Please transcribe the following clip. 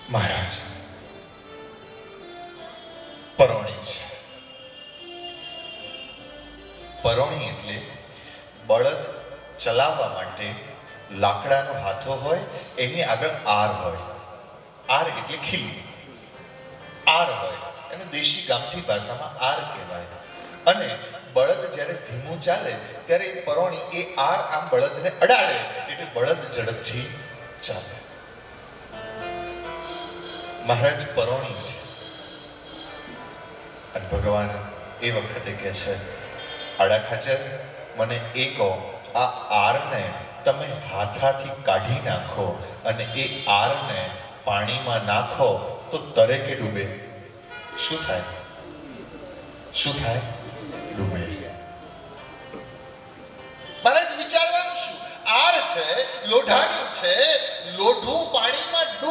મહારાજ પરોણી છે. પરોણી એટલે બળદ ચલાવવા માટે લાકડાનો હાથો હોય, એની આગળ આર હોય. આર એટલે ખીલી, આર હોય, એને દેશી ગામઠી ભાષામાં આર કહેવાય. અને બળદ જ્યારે ધીમું ચાલે ત્યારે એ પરોણી એ આર આમ બળદને અડાડે એટલે બળદ ઝડપથી ચાલે. મહારાજ પરોણી છે. અને ભગવાન એ વખતે કહે છે, આડા ખાચર મને એ કહો, આ આરને તમે હાથાથી કાઢી નાખો અને એ આરને પાણીમાં નાખો તો તરે કે ડૂબે? શું થાય? શું થાય? ડૂબે. મહારાજ વિચારવાનું શું? આર છે, લોઢાની છે, લોઢું પાણીમાં